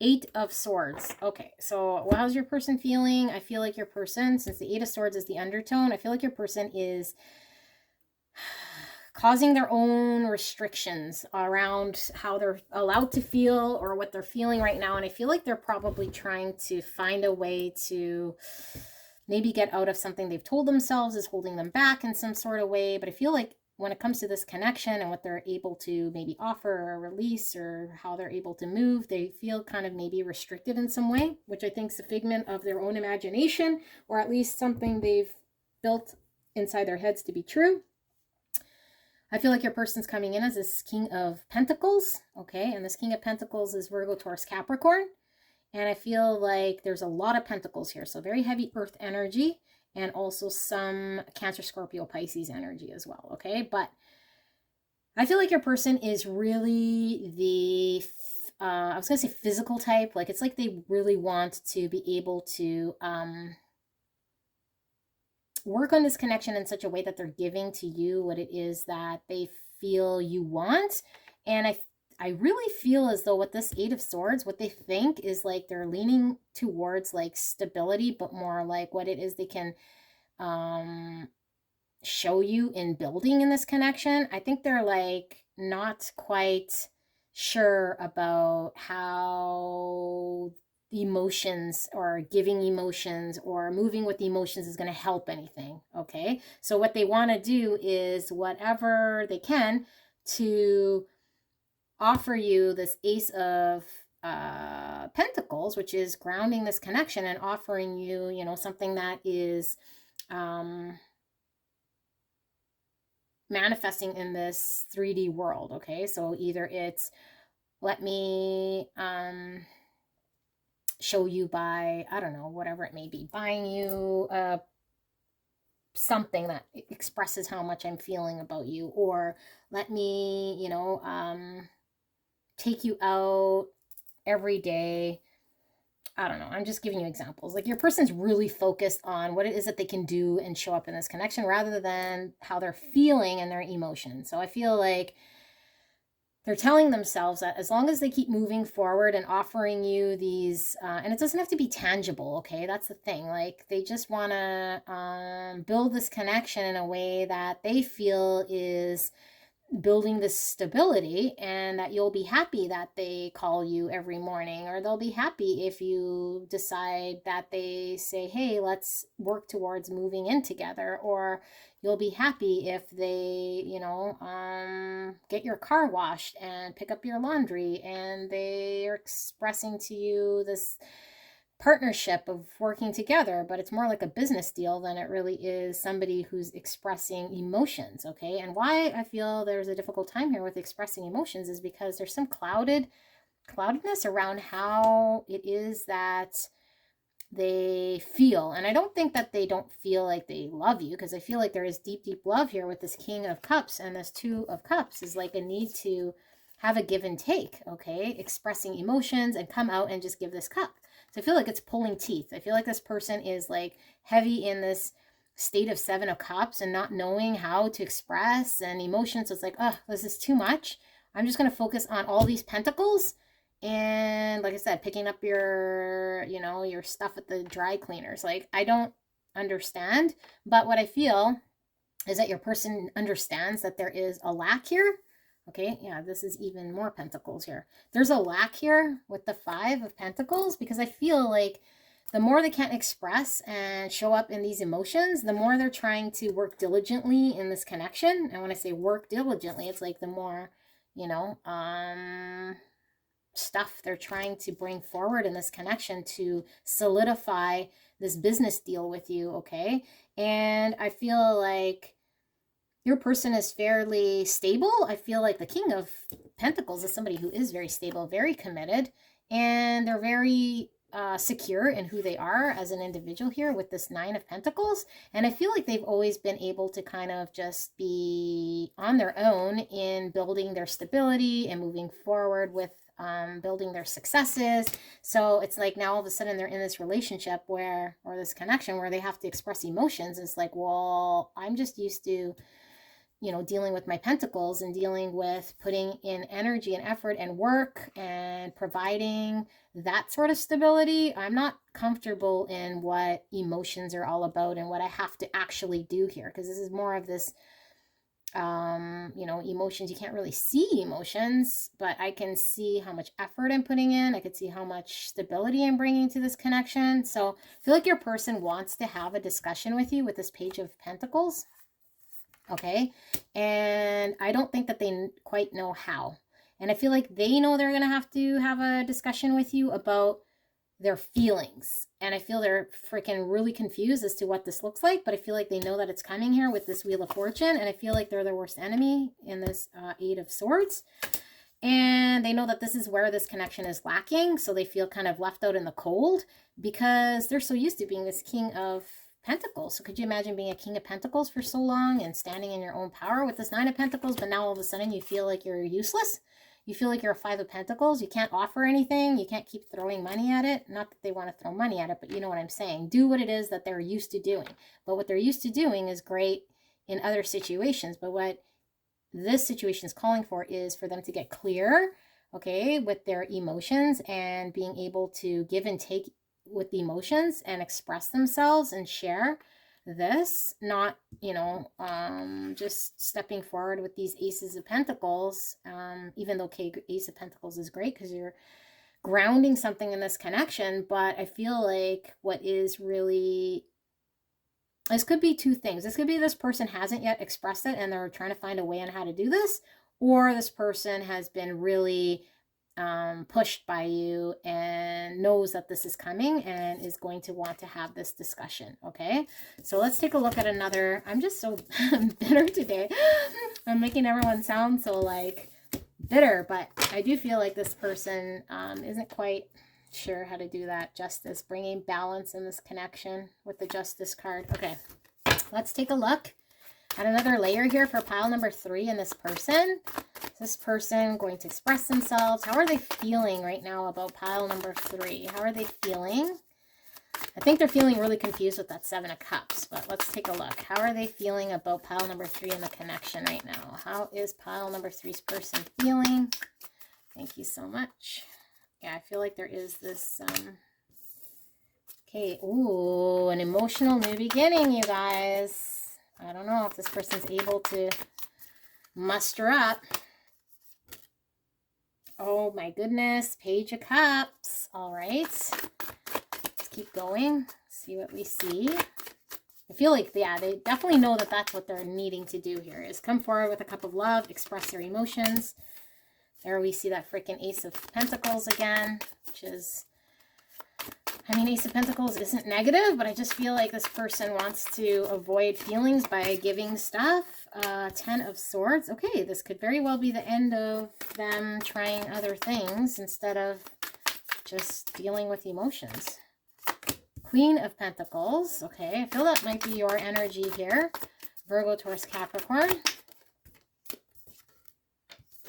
S1: 8 of Swords. Okay, so how's your person feeling? I feel like your person, since the 8 of Swords is the undertone, I feel like your person is causing their own restrictions around how they're allowed to feel or what they're feeling right now. And I feel like they're probably trying to find a way to maybe get out of something they've told themselves is holding them back in some sort of way. But I feel like when it comes to this connection and what they're able to maybe offer or release or how they're able to move, they feel kind of maybe restricted in some way, which I think is a figment of their own imagination, or at least something they've built inside their heads to be true. I feel like your person's coming in as this King of Pentacles, okay? And this King of Pentacles is Virgo, Taurus, Capricorn. And I feel like there's a lot of Pentacles here. So very heavy Earth energy and also some Cancer, Scorpio, Pisces energy as well, okay? But I feel like your person is really the, I was going to say physical type. Like it's like they really want to be able to work on this connection in such a way that they're giving to you what it is that they feel you want. And I really feel as though with this 8 of Swords, what they think is like they're leaning towards like stability, but more like what it is they can show you in building in this connection. I think they're like not quite sure about how emotions or giving emotions or moving with emotions is going to help anything, okay? So what they want to do is whatever they can to offer you this Ace of Pentacles, which is grounding this connection and offering you, you know, something that is manifesting in this 3D world, okay? So either it's, let me show you by, I don't know, whatever it may be, buying you something that expresses how much I'm feeling about you, or let me, take you out every day. I don't know. I'm just giving you examples. Like, your person's really focused on what it is that they can do and show up in this connection rather than how they're feeling and their emotions. So I feel like they're telling themselves that as long as they keep moving forward and offering you these, and it doesn't have to be tangible, okay? That's the thing. Like, they just want to build this connection in a way that they feel is building this stability, and that you'll be happy that they call you every morning, or they'll be happy if you decide that they say, hey, let's work towards moving in together, or you'll be happy if they, get your car washed and pick up your laundry, and they are expressing to you this partnership of working together, but it's more like a business deal than it really is somebody who's expressing emotions, okay? And why I feel there's a difficult time here with expressing emotions is because there's some cloudedness around how it is that they feel. And I don't think that they don't feel like they love you, because I feel like there is deep, deep love here with this King of Cups, and this Two of Cups is like a need to have a give and take, okay? Expressing emotions and come out and just give this cup. So I feel like it's pulling teeth. I feel like this person is like heavy in this state of Seven of Cups and not knowing how to express and emotions. So it's like, oh, this is too much. I'm just going to focus on all these pentacles. And like I said, picking up your, your stuff at the dry cleaners. Like, I don't understand. But what I feel is that your person understands that there is a lack here. Okay, yeah, this is even more pentacles here. There's a lack here with the Five of Pentacles, because I feel like the more they can't express and show up in these emotions, the more they're trying to work diligently in this connection. And when I say work diligently, it's like the more, stuff they're trying to bring forward in this connection to solidify this business deal with you, okay? And I feel like your person is fairly stable. I feel like the King of Pentacles is somebody who is very stable, very committed, and they're very secure in who they are as an individual here with this Nine of Pentacles. And I feel like they've always been able to kind of just be on their own in building their stability and moving forward with building their successes. So it's like now all of a sudden they're in this relationship or this connection where they have to express emotions. It's like, well, I'm just used to dealing with my pentacles and dealing with putting in energy and effort and work and providing that sort of stability. I'm not comfortable in what emotions are all about and what I have to actually do here, because this is more of this, emotions. You can't really see emotions, but I can see how much effort I'm putting in. I could see how much stability I'm bringing to this connection. So I feel like your person wants to have a discussion with you with this Page of Pentacles. Okay, and I don't think that they quite know how. And I feel like they know they're going to have a discussion with you about their feelings. And I feel they're freaking really confused as to what this looks like, but I feel like they know that it's coming here with this Wheel of Fortune, and I feel like they're the worst enemy in this Eight of Swords. And they know that this is where this connection is lacking, so they feel kind of left out in the cold because they're so used to being this King of Pentacles. So could you imagine being a King of Pentacles for so long and standing in your own power with this Nine of Pentacles, but now all of a sudden you feel like you're useless? You feel like you're a Five of Pentacles. You can't offer anything. You can't keep throwing money at it. Not that they want to throw money at it, but you know what I'm saying. Do what it is that they're used to doing. But what they're used to doing is great in other situations. But what this situation is calling for is for them to get clear, okay, with their emotions and being able to give and take with the emotions and express themselves and share this, not, just stepping forward with these Aces of Pentacles, even though Ace of Pentacles is great because you're grounding something in this connection. But I feel like what is really, this could be two things. This could be this person hasn't yet expressed it and they're trying to find a way on how to do this, or this person has been really pushed by you and knows that this is coming and is going to want to have this discussion. Okay, so let's take a look at another. I'm just so bitter today. I'm making everyone sound so like bitter, but I do feel like this person isn't quite sure how to do that. Justice, bringing balance in this connection with the Justice card. Okay, let's take a look at another layer here for pile number 3 in this person. Is this person going to express themselves? How are they feeling right now about pile number 3? How are they feeling? I think they're feeling really confused with that 7 of Cups, but let's take a look. How are they feeling about pile number 3 in the connection right now? How is pile number 3's person feeling? Thank you so much. Yeah, I feel like there is this, okay, ooh, an emotional new beginning, you guys. I don't know if this person's able to muster up. Oh my goodness, Page of Cups. All right, let's keep going, see what we see. I feel like, yeah, they definitely know that that's what they're needing to do here, is come forward with a cup of love, express their emotions. There we see that freaking Ace of Pentacles again, which is, I mean, Ace of Pentacles isn't negative, but I just feel like this person wants to avoid feelings by giving stuff. 10 of Swords. Okay, this could very well be the end of them trying other things instead of just dealing with emotions. Queen of Pentacles. Okay, I feel that might be your energy here. Virgo, Taurus, Capricorn.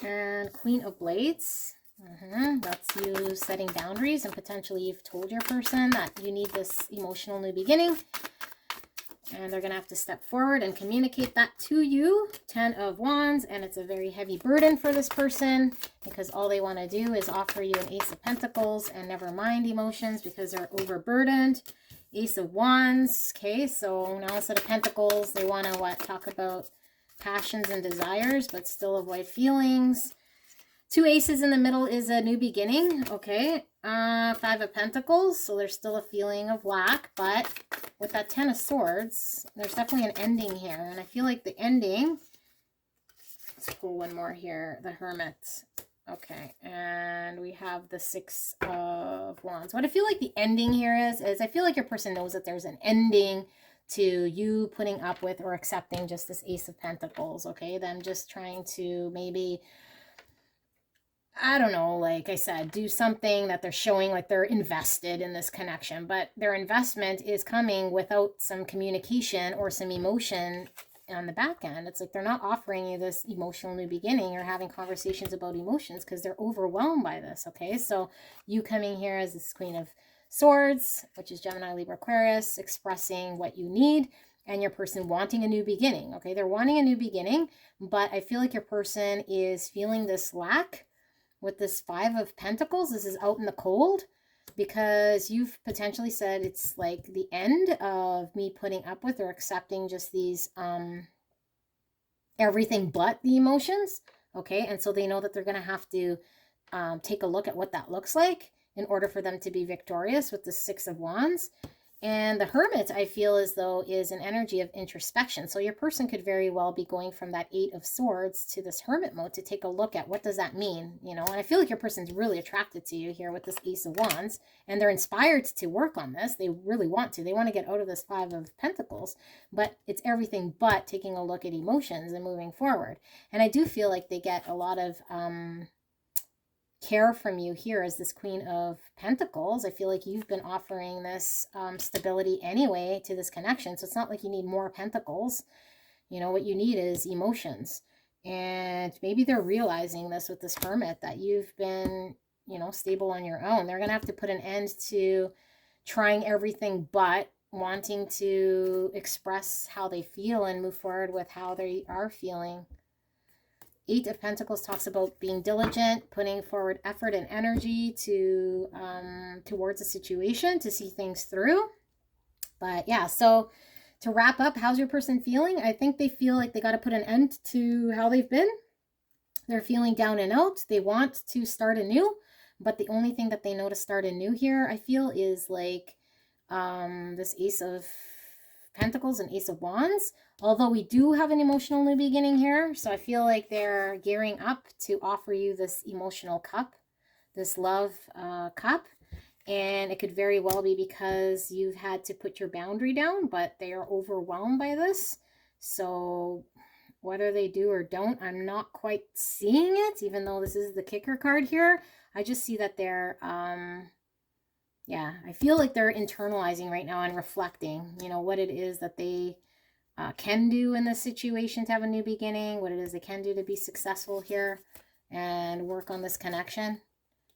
S1: And Queen of Blades. That's you setting boundaries, and potentially you've told your person that you need this emotional new beginning. And they're going to have to step forward and communicate that to you. 10 of Wands, and it's a very heavy burden for this person because all they want to do is offer you an Ace of Pentacles and never mind emotions because they're overburdened. Ace of Wands. Okay, so now instead of Pentacles, they want to talk about passions and desires, but still avoid feelings. 2 aces in the middle is a new beginning. Okay, 5 of Pentacles, so there's still a feeling of lack, but with that 10 of Swords, there's definitely an ending here, and I feel like the ending, let's pull one more here, the Hermit. Okay, and we have the 6 of Wands. What I feel like the ending here is I feel like your person knows that there's an ending to you putting up with or accepting just this Ace of Pentacles, okay? Them just trying to maybe, I don't know, like I said, do something that they're showing like they're invested in this connection, but their investment is coming without some communication or some emotion on the back end. It's like they're not offering you this emotional new beginning or having conversations about emotions because they're overwhelmed by this, okay? So you coming here as this Queen of Swords, which is Gemini, Libra, Aquarius, expressing what you need, and your person wanting a new beginning, okay? They're wanting a new beginning, but I feel like your person is feeling this lack with this 5 of Pentacles. This is out in the cold because you've potentially said it's like the end of me putting up with or accepting just these everything but the emotions, okay? And so they know that they're going to have to take a look at what that looks like in order for them to be victorious with the 6 of Wands. And the Hermit, I feel as though, is an energy of introspection. So your person could very well be going from that 8 of Swords to this Hermit mode to take a look at what does that mean, you know? And I feel like your person's really attracted to you here with this Ace of Wands, and they're inspired to work on this. They really want to. They want to get out of this 5 of Pentacles, but it's everything but taking a look at emotions and moving forward. And I do feel like they get a lot of care from you here as this Queen of Pentacles. I feel like you've been offering this stability anyway to this connection, so it's not like you need more Pentacles. You know, what you need is emotions. And maybe they're realizing this with this Hermit, that you've been, you know, stable on your own. They're gonna have to put an end to trying everything but wanting to express how they feel and move forward with how they are feeling. 8 of Pentacles talks about being diligent, putting forward effort and energy to towards a situation to see things through. But yeah, so to wrap up, how's your person feeling? I think they feel like they got to put an end to how they've been. They're feeling down and out. They want to start anew, but the only thing that they know to start anew here, I feel, is like this Ace of Pentacles and Ace of Wands. Although we do have an emotional new beginning here, so I feel like they're gearing up to offer you this emotional cup, this love cup. And it could very well be because you've had to put your boundary down, but they are overwhelmed by this. So whether they do or don't, I'm not quite seeing it, even though this is the kicker card here. I just see that they're, yeah, I feel like they're internalizing right now and reflecting, you know, what it is that they can do in this situation to have a new beginning, what it is they can do to be successful here and work on this connection.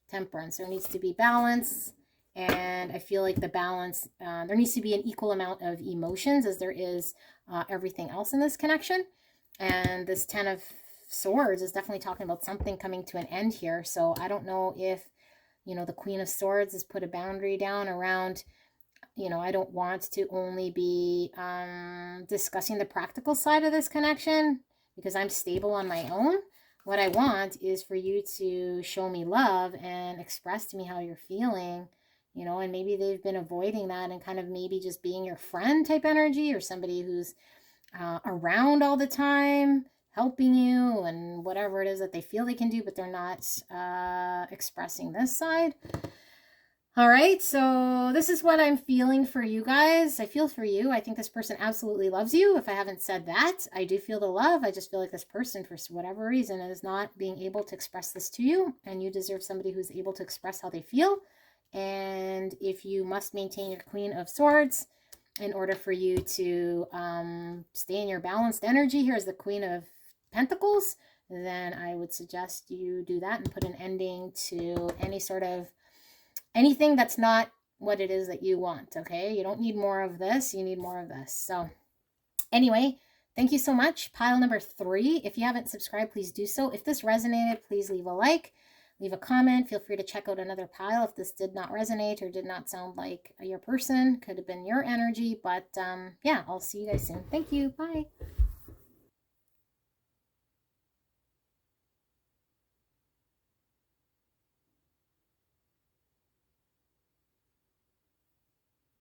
S1: Temperance, there needs to be balance. And I feel like the balance, there needs to be an equal amount of emotions as there is everything else in this connection. And this 10 of Swords is definitely talking about something coming to an end here. So I don't know if, you know, the Queen of Swords has put a boundary down around, you know, I don't want to only be discussing the practical side of this connection because I'm stable on my own. What I want is for you to show me love and express to me how you're feeling, you know, and maybe they've been avoiding that and kind of maybe just being your friend type energy, or somebody who's around all the time, helping you and whatever it is that they feel they can do, but they're not expressing this side. All right, so this is what I'm feeling for you guys. I feel for you. I think this person absolutely loves you. If I haven't said that, I do feel the love. I just feel like this person, for whatever reason, is not being able to express this to you, and you deserve somebody who's able to express how they feel. And if you must maintain your Queen of Swords in order for you to stay in your balanced energy, here's the Queen of Pentacles, then I would suggest you do that and put an ending to any sort of anything that's not what it is that you want, okay? You don't need more of this. You need more of this. So anyway, thank you so much. Pile number 3. If you haven't subscribed, please do so. If this resonated, please leave a like, leave a comment. Feel free to check out another pile if this did not resonate or did not sound like your person. Could have been your energy. But yeah, I'll see you guys soon. Thank you. Bye.